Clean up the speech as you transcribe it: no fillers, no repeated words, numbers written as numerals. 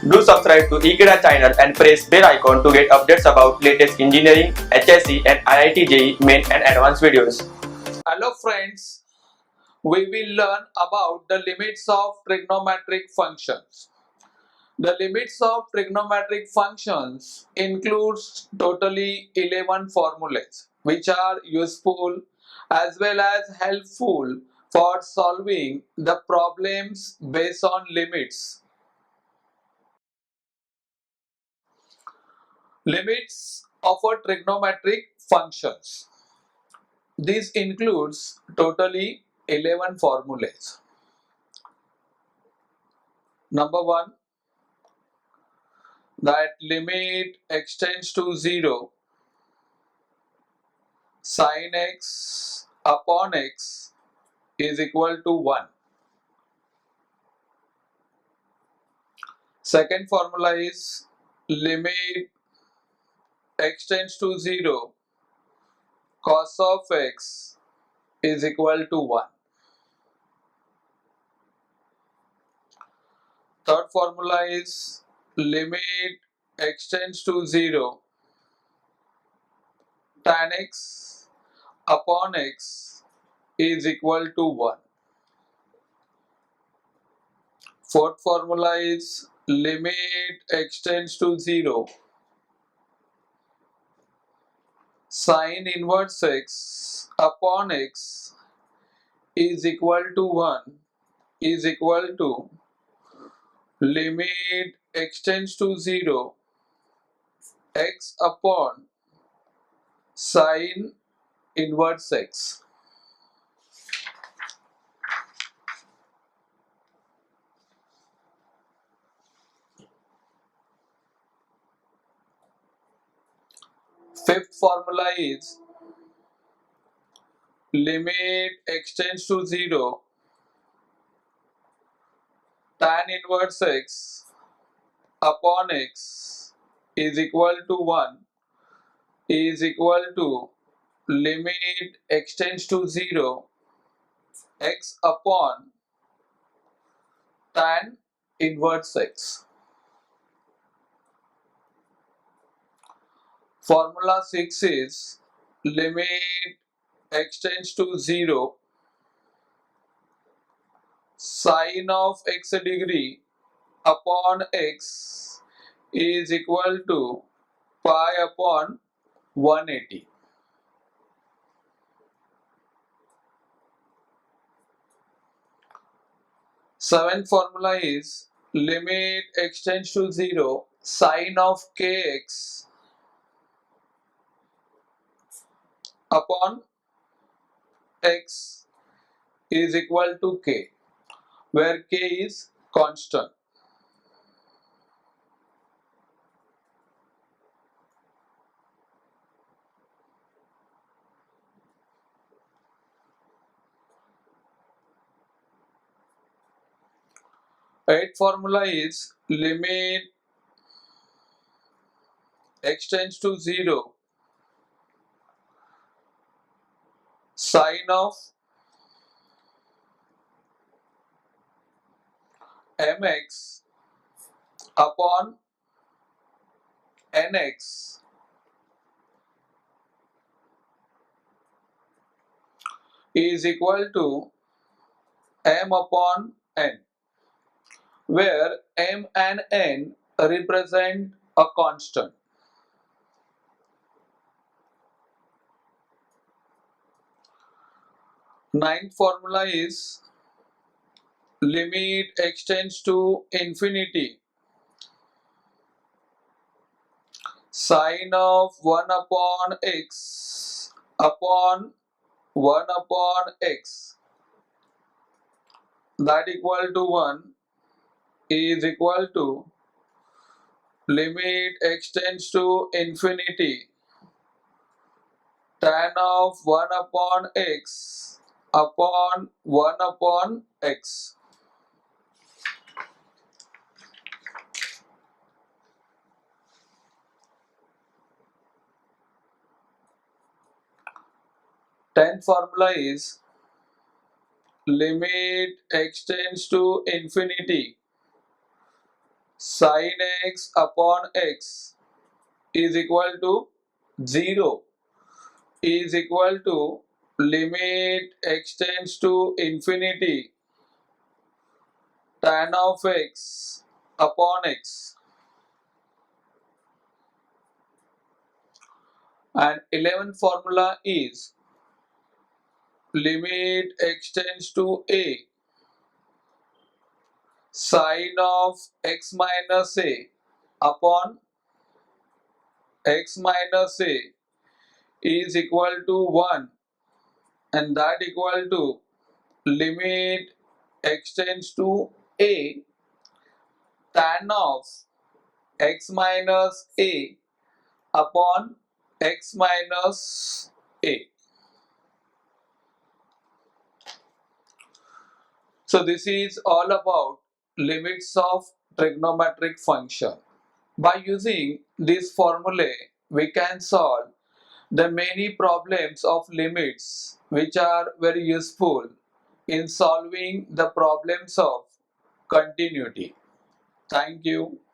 Do subscribe to Ekeeda channel and press bell icon to get updates about latest engineering, HSC and IIT JEE main and advanced videos. Hello friends, we will learn about the limits of trigonometric functions. The limits of trigonometric functions includes totally 11 formulas which are useful as well as helpful for solving the problems based on limits. Limits of a trigonometric functions. This includes totally 11 formulas. Number 1, that limit extends to 0, sin x upon x is equal to 1. Second formula is limit extends to 0, cos of x is equal to 1. Third formula is limit extends to 0, tan x upon x is equal to 1. Fourth formula is limit extends to 0, sin inverse x upon x is equal to 1 is equal to limit extends to 0, x upon sin inverse x. Fifth formula is limit extends to 0, tan inverse x upon x is equal to 1 is equal to limit extends to 0, x upon tan inverse x. Formula 6 is limit extends to 0, sin of x degree upon x is equal to pi upon 180. Seventh formula is limit extends to 0, sin of kx upon x is equal to k, where k is constant. Eighth formula is limit extends to 0, sin of mx upon nx is equal to m upon n, where m and n represent a constant. Ninth formula is limit extends to infinity, sin of 1 upon x upon 1 upon x that equal to 1 is equal to limit extends to infinity, tan of 1 upon x upon 1 upon x. Tenth formula is limit extends to infinity, sin x upon x is equal to 0 is equal to limit x tends to infinity tan of x upon x, and 11th formula is limit x tends to a sin of x minus a upon x minus a is equal to 1, and that equal to limit x tends to a tan of x minus a upon x minus a. So this is all about limits of trigonometric function. By using this formulae, we can solve the many problems of limits which are very useful in solving the problems of continuity. Thank you.